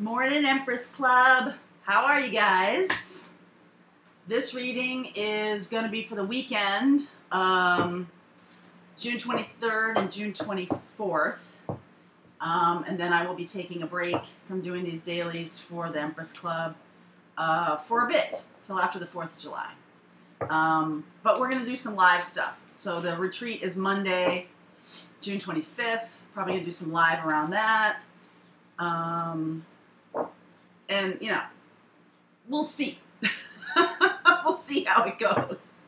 Morning, Empress Club. How are you guys? This reading is going to be for the weekend, June 23rd and June 24th. And then I will be taking a break from doing these dailies for the Empress Club for a bit, till after the 4th of July. But we're going to do some live stuff. So the retreat is Monday, June 25th. Probably going to do some live around that. And, you know, we'll see. We'll see how it goes.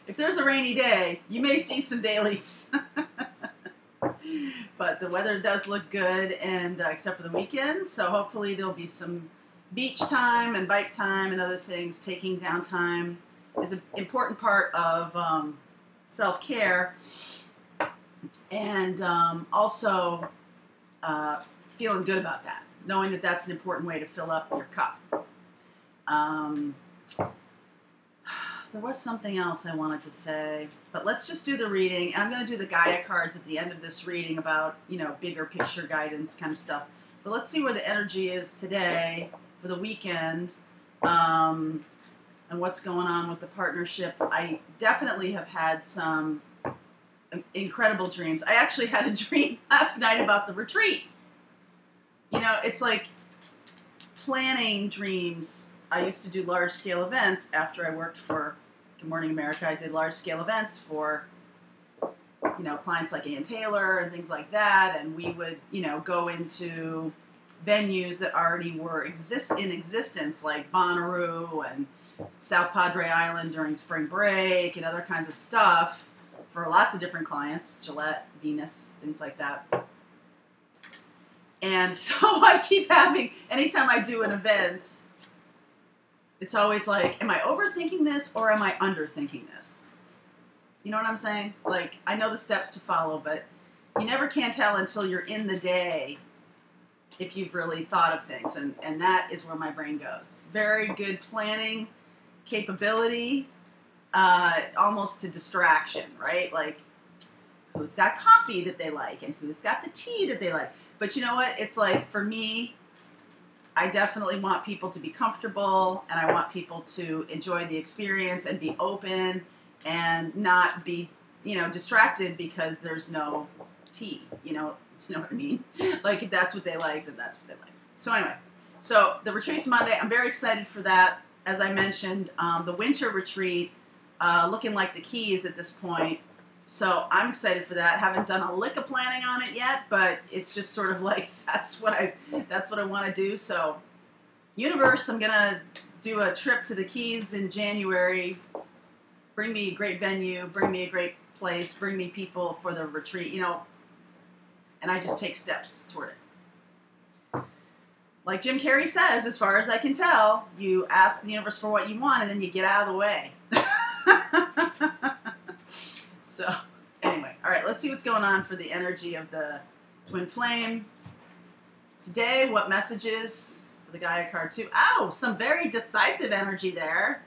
If there's a rainy day, you may see some dailies. But the weather does look good, and except for the weekend, so hopefully there'll be some beach time and bike time and other things. Taking downtime is an important part of self-care, and also feeling good about that, knowing that that's an important way to fill up your cup. There was something else I wanted to say, but let's just do the reading. I'm going to do the Gaia cards at the end of this reading about, you know, bigger picture guidance kind of stuff. But let's see where the energy is today for the weekend, and what's going on with the partnership. I definitely have had some incredible dreams. I actually had a dream last night about the retreat. You know, it's like planning dreams. I used to do large-scale events after I worked for Good Morning America. I did large-scale events for, you know, clients like Ann Taylor and things like that, and we would, you know, go into venues that already were in existence, like Bonnaroo and South Padre Island during spring break and other kinds of stuff for lots of different clients, Gillette, Venus, things like that. And so I keep having, anytime I do an event, it's always like, am I overthinking this or am I underthinking this? You know what I'm saying? Like, I know the steps to follow, but you never can tell until you're in the day if you've really thought of things. And that is where my brain goes. Very good planning capability, almost to distraction, right? Like, who's got coffee that they like and who's got the tea that they like. But you know what? It's like, for me, I definitely want people to be comfortable, and I want people to enjoy the experience and be open and not be, you know, distracted because there's no tea. You know what I mean? Like, if that's what they like, then that's what they like. So anyway, so the retreat's Monday. I'm very excited for that. As I mentioned, the winter retreat, looking like the Keys at this point. So I'm excited for that. Haven't done a lick of planning on it yet, but it's just sort of like, that's what I want to do. So universe, I'm going to do a trip to the Keys in January. Bring me a great venue, bring me a great place, bring me people for the retreat, you know, and I just take steps toward it. Like Jim Carrey says, as far as I can tell, you ask the universe for what you want and then you get out of the way. So, anyway, all right, let's see what's going on for the energy of the Twin Flame. Today, what messages for the Gaia card too? Oh, some very decisive energy there.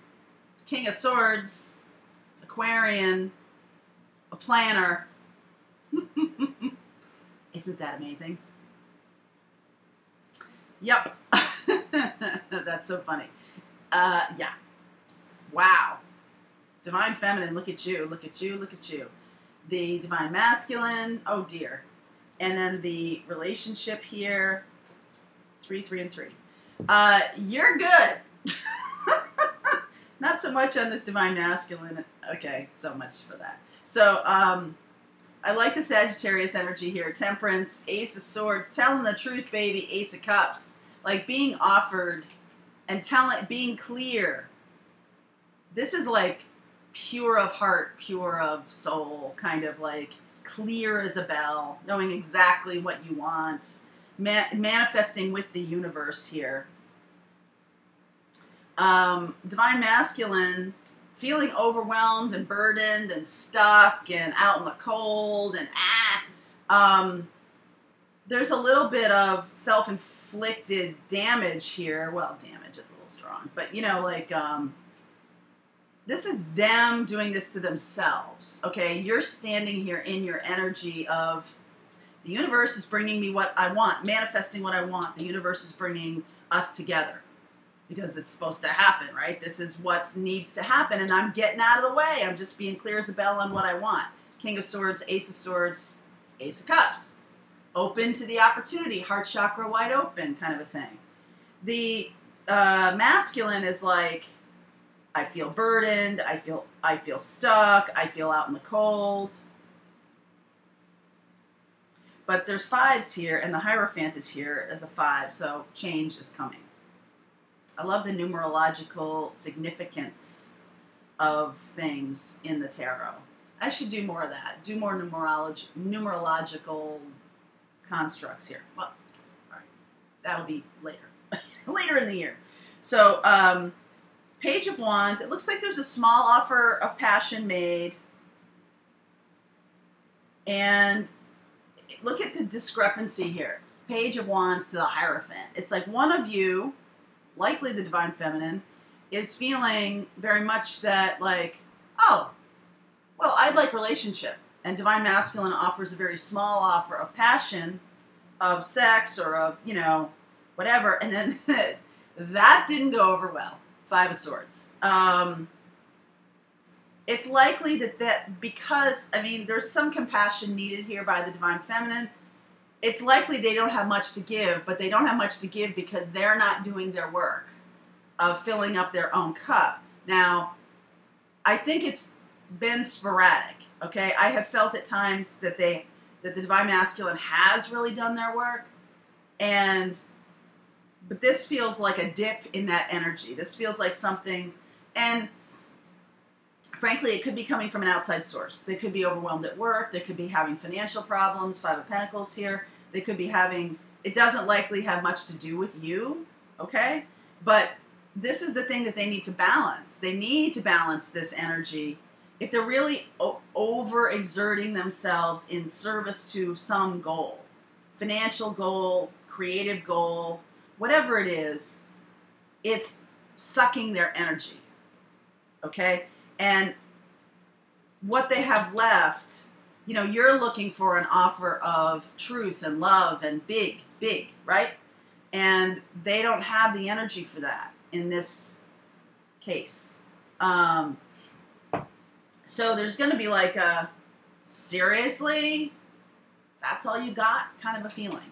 King of Swords, Aquarian, a planner. Isn't that amazing? Yep. That's so funny. Yeah. Wow. Divine Feminine, look at you, look at you, look at you. The Divine Masculine, oh dear. And then the relationship here, 3, 3, and 3. You're good. Not so much on this Divine Masculine. Okay, so much for that. So, I like the Sagittarius energy here. Temperance, Ace of Swords, telling the truth, baby, Ace of Cups. Like being offered and being clear. This is like pure of heart, pure of soul, kind of like clear as a bell, knowing exactly what you want, manifesting with the universe here. Divine Masculine, feeling overwhelmed and burdened and stuck and out in the cold and there's a little bit of self-inflicted damage here. Well, damage, it's a little strong, but you know, like, this is them doing this to themselves, okay? You're standing here in your energy of The universe is bringing me what I want, manifesting what I want. The universe is bringing us together because it's supposed to happen, right? This is what needs to happen, and I'm getting out of the way. I'm just being clear as a bell on what I want. King of Swords, Ace of Swords, Ace of Cups. Open to the opportunity, heart chakra wide open kind of a thing. The masculine is like, I feel burdened, I feel stuck, I feel out in the cold. But there's 5s here, and the Hierophant is here as a 5, so change is coming. I love the numerological significance of things in the tarot. I should do more of that. Do more numerological constructs here. Well, all right. That'll be later. Later in the year. So, Page of Wands. It looks like there's a small offer of passion made. And look at the discrepancy here. Page of Wands to the Hierophant. It's like one of you, likely the Divine Feminine, is feeling very much that like, oh, well, I'd like relationship. And Divine Masculine offers a very small offer of passion, of sex, or of, you know, whatever. And then that didn't go over well. 5 of Swords. It's likely that because, I mean, there's some compassion needed here by the Divine Feminine. It's likely they don't have much to give, but they don't have much to give because they're not doing their work of filling up their own cup. Now, I think it's been sporadic, okay? I have felt at times that the Divine Masculine has really done their work, but this feels like a dip in that energy. This feels like something, and frankly, it could be coming from an outside source. They could be overwhelmed at work. They could be having financial problems, 5 of Pentacles here. They could be having, it doesn't likely have much to do with you, okay? But this is the thing that they need to balance. They need to balance this energy. If they're really overexerting themselves in service to some goal, financial goal, creative goal, whatever it is, it's sucking their energy, okay? And what they have left, you know, you're looking for an offer of truth and love and big, right? And they don't have the energy for that in this case. So there's going to be like a, seriously? That's all you got? Kind of a feeling.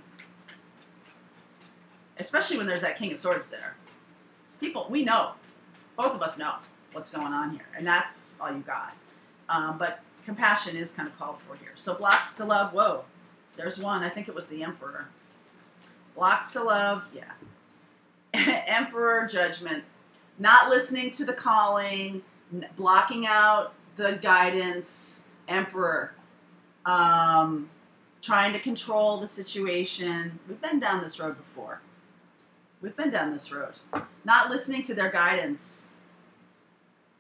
Especially when there's that King of Swords there. People, we know. Both of us know what's going on here. And that's all you got. But compassion is kind of called for here. So blocks to love. Whoa. There's one. I think it was the Emperor. Blocks to love. Yeah. Emperor, judgment. Not listening to the calling. Blocking out the guidance. Emperor. Trying to control the situation. We've been down this road before. We've been down this road. Not listening to their guidance.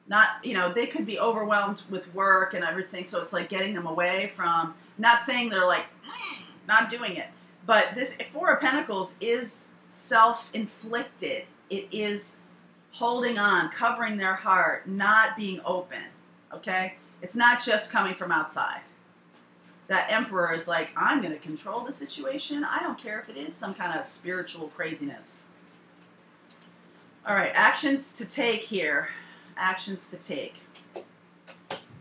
Not, you know, they could be overwhelmed with work and everything, so it's like getting them away from, not saying they're like, not doing it. But this 4 of Pentacles is self-inflicted. It is holding on, covering their heart, not being open, okay? It's not just coming from outside. That Emperor is like, I'm going to control the situation. I don't care if it is some kind of spiritual craziness. All right, actions to take here. Actions to take.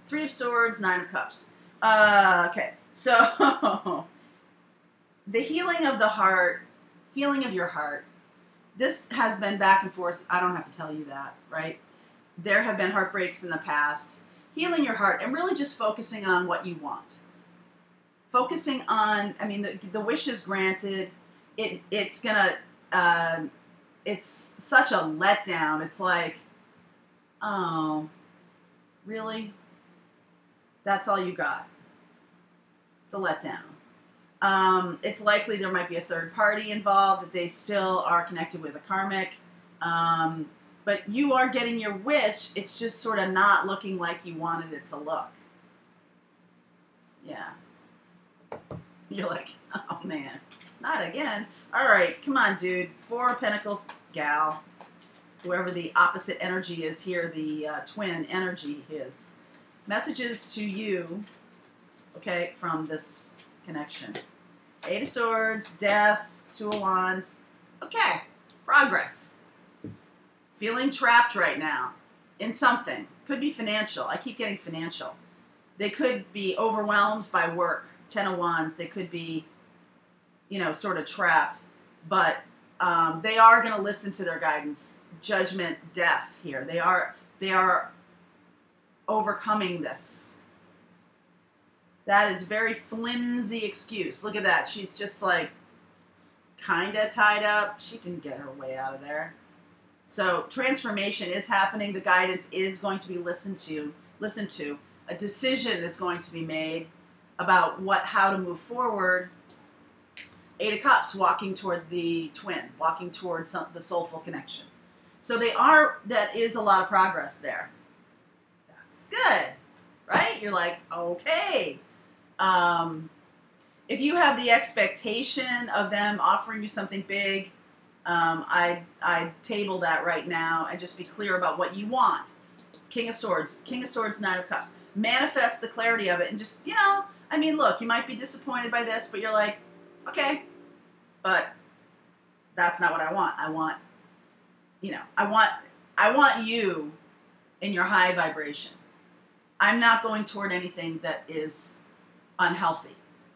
3 of Swords, 9 of Cups. Okay, so the healing of the heart, healing of your heart. This has been back and forth. I don't have to tell you that, right? There have been heartbreaks in the past. Healing your heart and really just focusing on what you want. Focusing on, I mean, the wish is granted. It's gonna, it's such a letdown. It's like, oh, really? That's all you got? It's a letdown. It's likely there might be a third party involved, that they still are connected with a karmic. But you are getting your wish. It's just sort of not looking like you wanted it to look. Yeah. You're like, oh man, not again. All right, come on, dude. 4 of Pentacles, gal. Whoever the opposite energy is here, the twin energy is. Messages to you, okay, from this connection. Eight of Swords, Death, Two of Wands. Okay, progress. Feeling trapped right now in something. Could be financial. I keep getting financial. They could be overwhelmed by work. Ten of Wands. They could be, you know, sort of trapped. But they are going to listen to their guidance. Judgment, Death here. They are overcoming this. That is very flimsy excuse. Look at that. She's just like kind of tied up. She can get her way out of there. So transformation is happening. The guidance is going to be listened to. A decision is going to be made about how to move forward. Eight of Cups, walking toward the twin, walking towards the soulful connection. So that is a lot of progress there. That's good, right? You're like, okay. If you have the expectation of them offering you something big, I'd table that right now and just be clear about what you want. King of Swords, Nine of Cups. Manifest the clarity of it and just, you know, I mean, look, you might be disappointed by this, but you're like, okay, but that's not what I want. I want, you know, I want you in your high vibration. I'm not going toward anything that is unhealthy,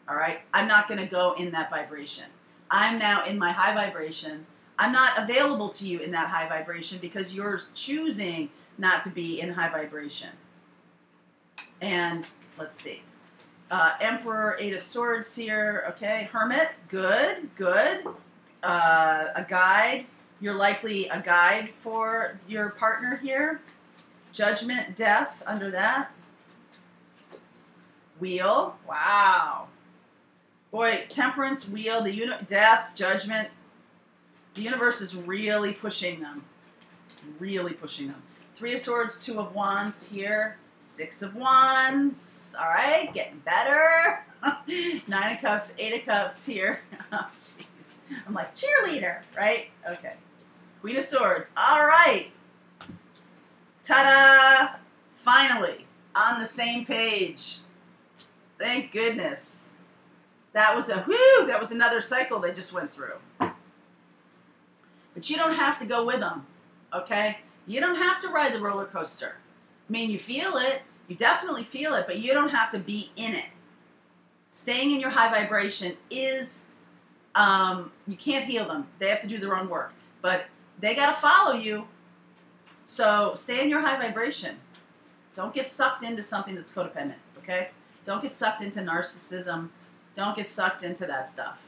all right? I'm not going to go in that vibration. I'm now in my high vibration. I'm not available to you in that high vibration because you're choosing not to be in high vibration. And let's see. Emperor, Eight of Swords here. Okay, Hermit, good. A guide. You're likely a guide for your partner here. Judgment, Death under that. Wheel, wow. Boy, Temperance, Wheel, Death, Judgment. The universe is really pushing them. Really pushing them. Three of Swords, Two of Wands here. Six of Wands. All right, getting better. Nine of Cups, Eight of Cups here. Oh, jeez. I'm like, cheerleader, right? Okay. Queen of Swords. All right. Ta-da! Finally, on the same page. Thank goodness. That was that was another cycle they just went through. But you don't have to go with them, okay? You don't have to ride the roller coaster. I mean, you feel it. You definitely feel it, but you don't have to be in it. Staying in your high vibration is, you can't heal them. They have to do their own work. But they got to follow you. So stay in your high vibration. Don't get sucked into something that's codependent, okay? Don't get sucked into narcissism. Don't get sucked into that stuff.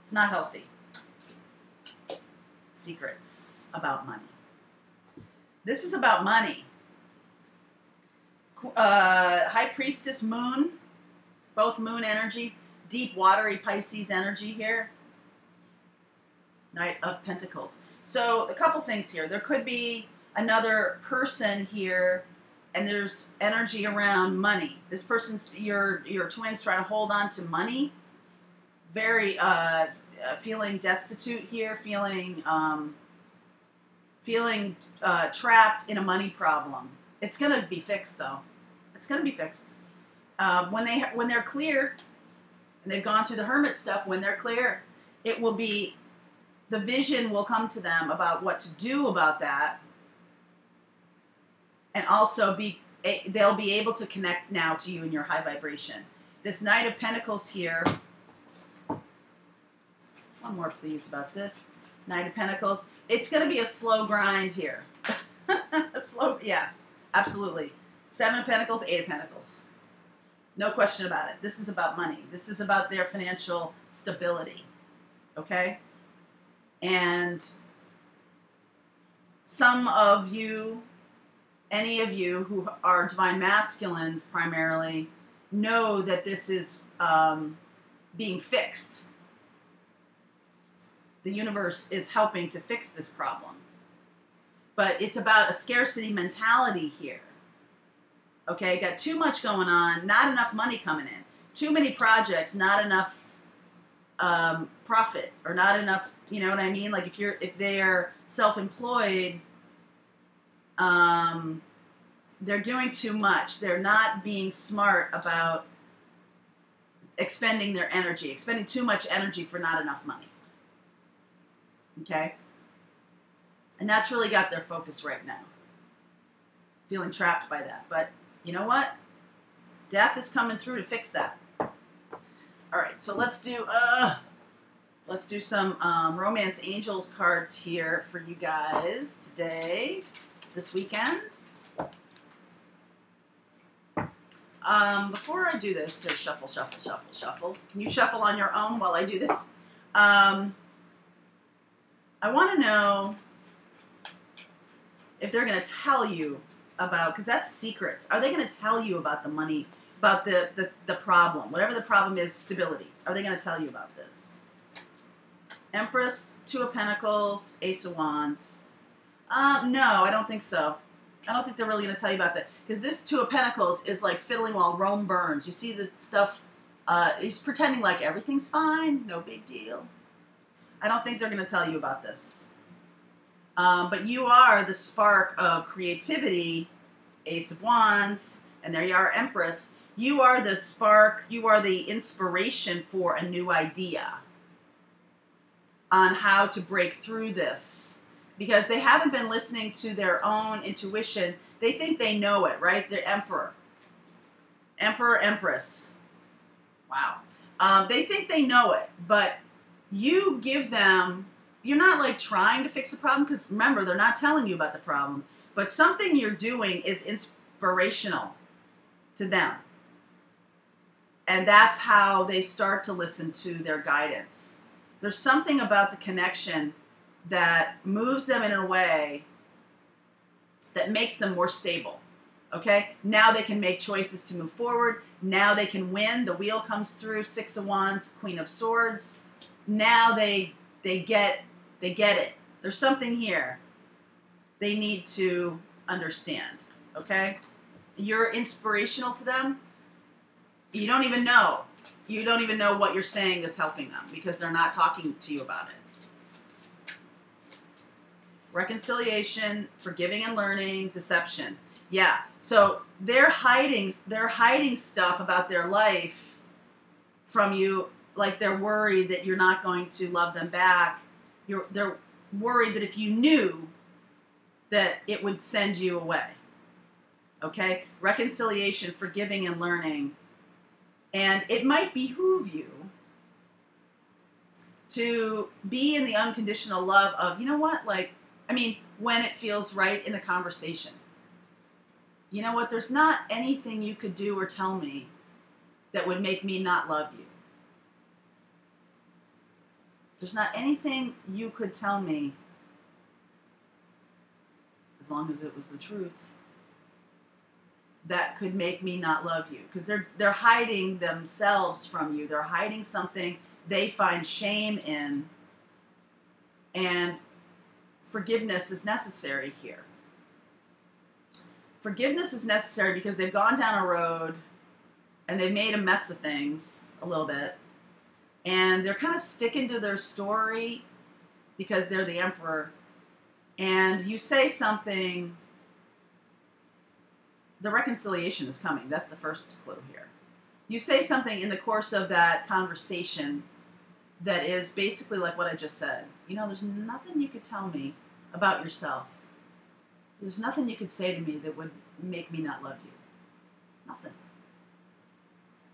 It's not healthy. Secrets about money. This is about money. High Priestess, Moon. Both Moon energy. Deep, watery Pisces energy here. Knight of Pentacles. So a couple things here. There could be another person here, and there's energy around money. This person's, your twin's trying to hold on to money. Very, feeling destitute here, feeling trapped in a money problem. It's going to be fixed, though. It's going to be fixed. When they're clear, and they've gone through the hermit stuff, when they're clear, it will be, the vision will come to them about what to do about that. And also they'll be able to connect now to you in your high vibration. This Knight of Pentacles here. One more, please, about this. Knight of Pentacles. It's going to be a slow grind here. Yes, absolutely. Seven of Pentacles, Eight of Pentacles. No question about it. This is about money. This is about their financial stability. Okay? And some of you, any of you who are Divine Masculine primarily, know that this is being fixed. The universe is helping to fix this problem. But it's about a scarcity mentality here. Okay, got too much going on, not enough money coming in. Too many projects, not enough profit, or not enough, you know what I mean? Like if they're self-employed, they're doing too much. They're not being smart about expending their energy, expending too much energy for not enough money. Okay? And that's really got their focus right now. Feeling trapped by that. But you know what? Death is coming through to fix that. All right, so let's do some romance angel cards here for you guys today, this weekend. Before I do this, so shuffle, shuffle, shuffle, shuffle. Can you shuffle on your own while I do this? I want to know if they're going to tell you about, because that's secrets. Are they going to tell you about the money, about the problem, whatever the problem is, stability? Are they going to tell you about this? Empress, Two of Pentacles, Ace of Wands. No, I don't think so. I don't think they're really going to tell you about that. Because this Two of Pentacles is like fiddling while Rome burns. You see the stuff, he's pretending like everything's fine, no big deal. I don't think they're going to tell you about this. But you are the spark of creativity, Ace of Wands, and there you are, Empress. You are the spark, you are the inspiration for a new idea on how to break through this. Because they haven't been listening to their own intuition. They think they know it, right? The Emperor. Emperor, Empress. Wow. They think they know it, but you give them, you're not like trying to fix the problem, because remember, they're not telling you about the problem, but something you're doing is inspirational to them. And that's how they start to listen to their guidance. There's something about the connection that moves them in a way that makes them more stable. Okay? Now they can make choices to move forward. Now they can win. The wheel comes through, Six of Wands, Queen of Swords. Now they get it. There's something here they need to understand. Okay? You're inspirational to them. You don't even know. You don't even know what you're saying that's helping them, because they're not talking to you about it. Reconciliation, forgiving and learning, deception. Yeah. So they're hiding stuff about their life from you, like they're worried that you're not going to love them back. They're worried that if you knew, that it would send you away. Okay? Reconciliation, forgiving and learning. And it might behoove you to be in the unconditional love of, you know what, like, I mean, when it feels right in the conversation. You know what, there's not anything you could do or tell me that would make me not love you. There's not anything you could tell me, as long as it was the truth, that could make me not love you. Because they're hiding themselves from you. They're hiding something they find shame in. And forgiveness is necessary here. Forgiveness is necessary because they've gone down a road and they've made a mess of things a little bit. And they're kind of sticking to their story because they're the Emperor. And you say something, the reconciliation is coming. That's the first clue here. You say something in the course of that conversation that is basically like what I just said. You know, there's nothing you could tell me about yourself. There's nothing you could say to me that would make me not love you. Nothing.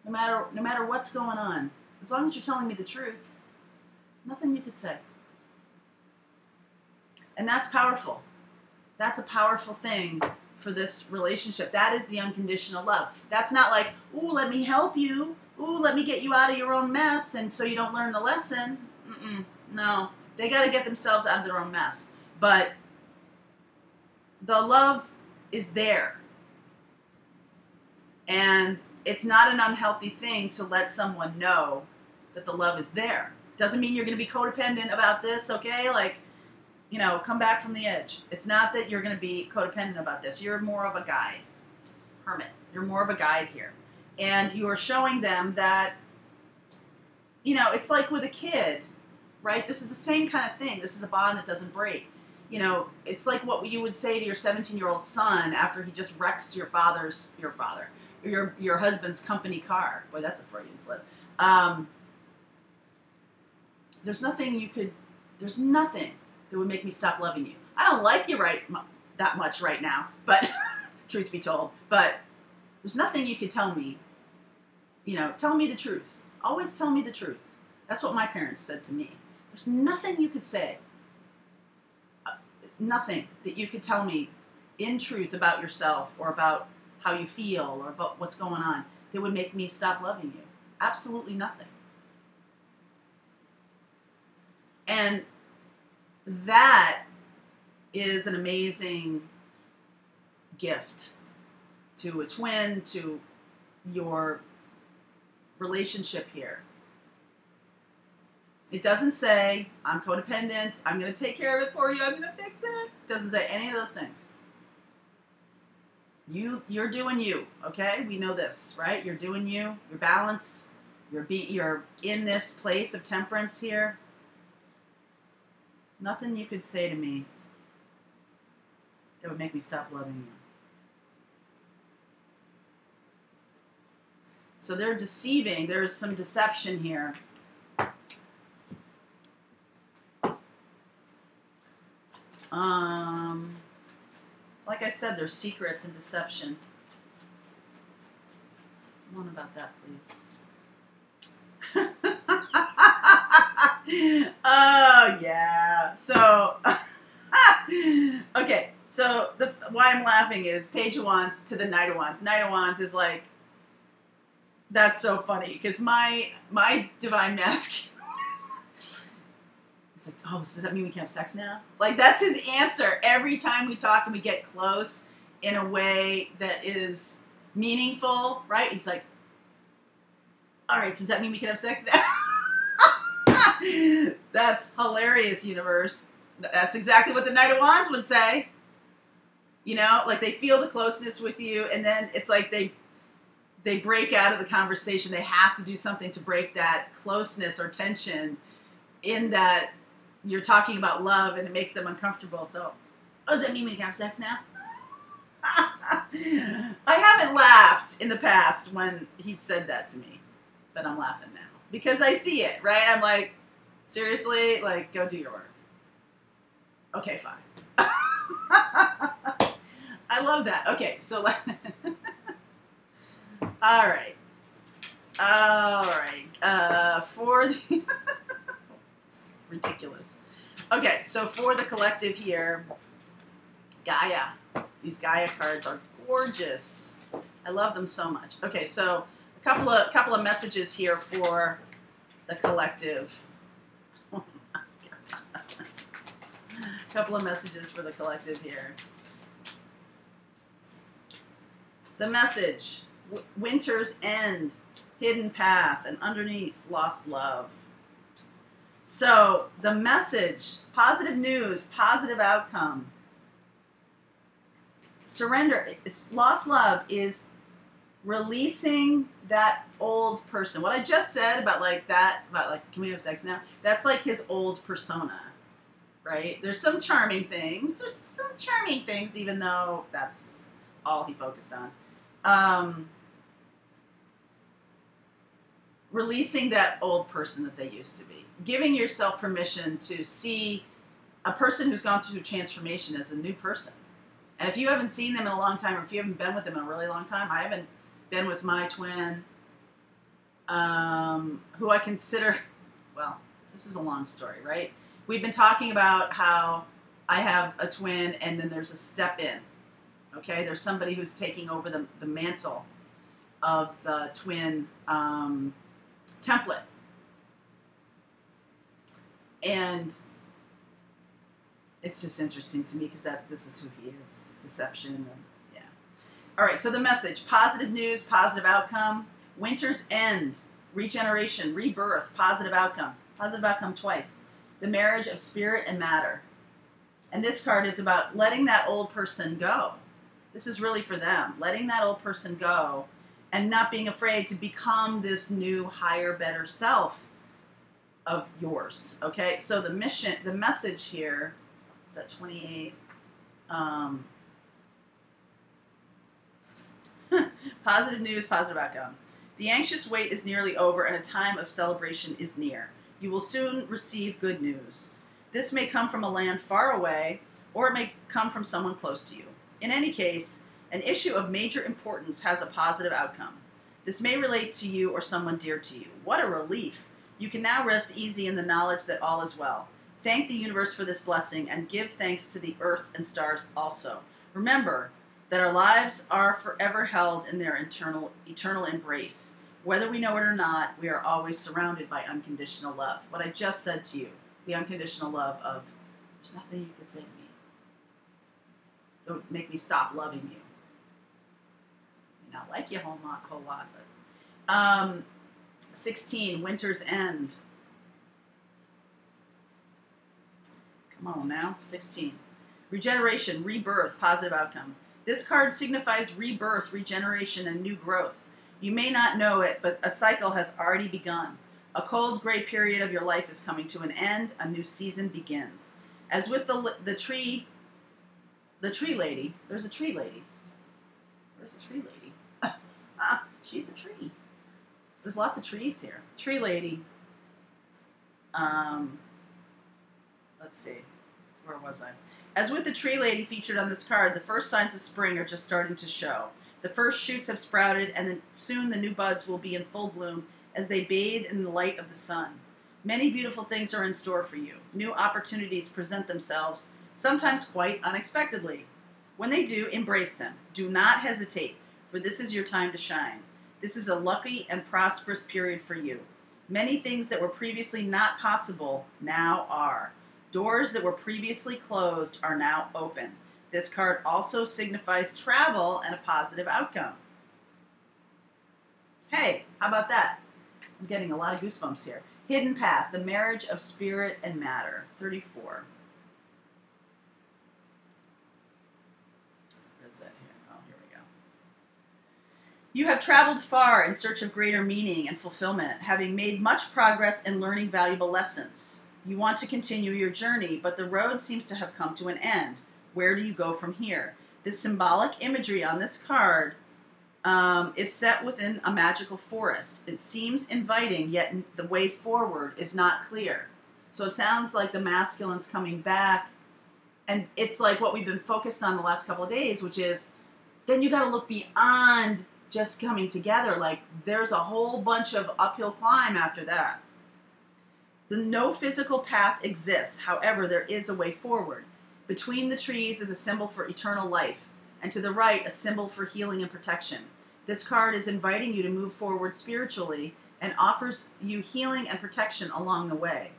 No matter what's going on, as long as you're telling me the truth, nothing you could say. And that's powerful. That's a powerful thing for this relationship. That is the unconditional love. That's not like, ooh, let me help you. Ooh, let me get you out of your own mess and so you don't learn the lesson. No, they got to get themselves out of their own mess. But the love is there. And it's not an unhealthy thing to let someone know that the love is there. Doesn't mean you're going to be codependent about this, okay? Like, you know, come back from the edge. It's not that you're going to be codependent about this. You're more of a guide. Hermit. You're more of a guide here. And you are showing them that, you know, it's like with a kid, right? This is the same kind of thing. This is a bond that doesn't break. You know, it's like what you would say to your 17-year-old son after he just wrecks your husband's company car. Boy, that's a Freudian slip. There's nothing that would make me stop loving you. I don't like you that much right now, but truth be told, but there's nothing you could tell me. You know, tell me the truth. Always tell me the truth. That's what my parents said to me. There's nothing you could say, nothing that you could tell me in truth about yourself or about how you feel or about what's going on that would make me stop loving you. Absolutely nothing. And that is an amazing gift to a twin, to your relationship here. It doesn't say, I'm codependent, I'm going to take care of it for you, I'm going to fix it. It doesn't say any of those things. You're doing you, okay? We know this, right? You're doing you. You're balanced. You're in this place of temperance here. Nothing you could say to me that would make me stop loving you. So they're deceiving. There's some deception here. Like I said, there's secrets and deception. One about that, please. Oh, yeah. So, okay. So, why I'm laughing is Page of Wands to the Knight of Wands. Knight of Wands is like, that's so funny, because my divine masculine, it's like, oh, so does that mean we can have sex now? Like, that's his answer every time we talk and we get close in a way that is meaningful, right? He's like, all right, so does that mean we can have sex now? That's hilarious, universe. That's exactly what the Knight of Wands would say. You know, like they feel the closeness with you, and then it's like they break out of the conversation. They have to do something to break that closeness or tension in that you're talking about love, and it makes them uncomfortable. So, oh, does that mean we can have sex now? I haven't laughed in the past when he said that to me, but I'm laughing now because I see it, right? I'm like, seriously, like, go do your work. Okay, fine. I love that. Okay, so all right. For the it's ridiculous. Okay, so for the collective here, Gaia. These Gaia cards are gorgeous. I love them so much. Okay, so a couple of messages here for the collective. Oh my God. A couple of messages for the collective here. The message: winter's end, hidden path, and underneath, lost love. So the message: positive news, positive outcome. Surrender. Lost love is releasing that old person. What I just said about can we have sex now? That's like his old persona, right? There's some charming things. Even though that's all he focused on. Releasing that old person that they used to be. Giving yourself permission to see a person who's gone through a transformation as a new person. And if you haven't seen them in a long time, or if you haven't been with them in a really long time, I haven't been with my twin, who I consider, well, this is a long story, right? We've been talking about how I have a twin, and then there's a step in. Okay, there's somebody who's taking over the mantle of the twin template. And it's just interesting to me because this is who he is. Deception. And, yeah. All right, so the message: positive news, positive outcome. Winter's end, regeneration, rebirth, positive outcome. Positive outcome twice. The marriage of spirit and matter. And this card is about letting that old person go. This is really for them. Letting that old person go and not being afraid to become this new, higher, better self of yours. Okay, so the message here is at 28. Positive news, positive outcome. The anxious wait is nearly over and a time of celebration is near. You will soon receive good news. This may come from a land far away, or it may come from someone close to you. In any case, an issue of major importance has a positive outcome. This may relate to you or someone dear to you. What a relief! You can now rest easy in the knowledge that all is well. Thank the universe for this blessing and give thanks to the earth and stars also. Remember that our lives are forever held in their eternal embrace. Whether we know it or not, we are always surrounded by unconditional love. What I just said to you, the unconditional love of, there's nothing you can say to me. Don't make me stop loving you. I may not like you a whole lot, but 16, Winter's End. Come on now, 16. Regeneration, rebirth, positive outcome. This card signifies rebirth, regeneration, and new growth. You may not know it, but a cycle has already begun. A cold, gray period of your life is coming to an end. A new season begins. As with the tree lady, there's a tree lady. Where's the tree lady? She's a tree. There's lots of trees here. Tree lady. Let's see. Where was I? As with the tree lady featured on this card, the first signs of spring are just starting to show. The first shoots have sprouted, and then soon the new buds will be in full bloom as they bathe in the light of the sun. Many beautiful things are in store for you. New opportunities present themselves, sometimes quite unexpectedly. When they do, embrace them. Do not hesitate, for this is your time to shine. This is a lucky and prosperous period for you. Many things that were previously not possible now are. Doors that were previously closed are now open. This card also signifies travel and a positive outcome. Hey, how about that? I'm getting a lot of goosebumps here. Hidden Path, the marriage of spirit and matter. 34. Where is that here? Oh, here we go. You have traveled far in search of greater meaning and fulfillment, having made much progress in learning valuable lessons. You want to continue your journey, but the road seems to have come to an end. Where do you go from here? This symbolic imagery on this card is set within a magical forest. It seems inviting, yet the way forward is not clear. So it sounds like the masculine's coming back, and it's like what we've been focused on the last couple of days, which is then you got to look beyond just coming together. Like there's a whole bunch of uphill climb after that. No physical path exists. However, there is a way forward. Between the trees is a symbol for eternal life, and to the right, a symbol for healing and protection. This card is inviting you to move forward spiritually and offers you healing and protection along the way.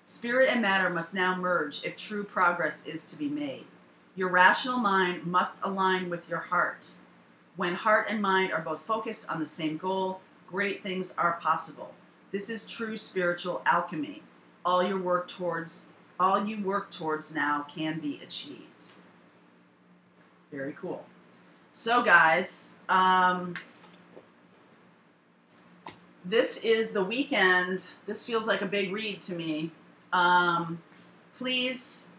Spirit and matter must now merge if true progress is to be made. Your rational mind must align with your heart. When heart and mind are both focused on the same goal, great things are possible. This is true spiritual alchemy. All you work towards now can be achieved. Very cool. So guys, this is the weekend. This feels like a big read to me. Please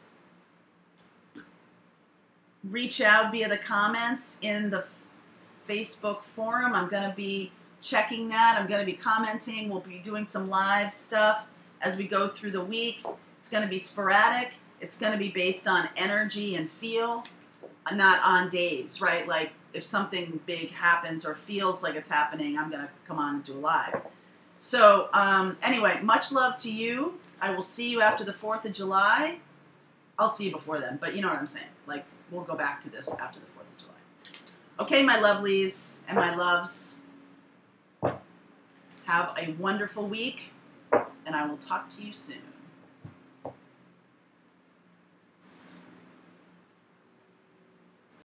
reach out via the comments in the Facebook forum. I'm going to be checking that. I'm going to be commenting. We'll be doing some live stuff as we go through the week. It's going to be sporadic. It's going to be based on energy and feel, not on days, right? Like if something big happens or feels like it's happening, I'm going to come on and do a live. So anyway, much love to you. I will see you after the 4th of July. I'll see you before then, but you know what I'm saying. Like we'll go back to this after the 4th of July. Okay, my lovelies and my loves. Have a wonderful week, and I will talk to you soon.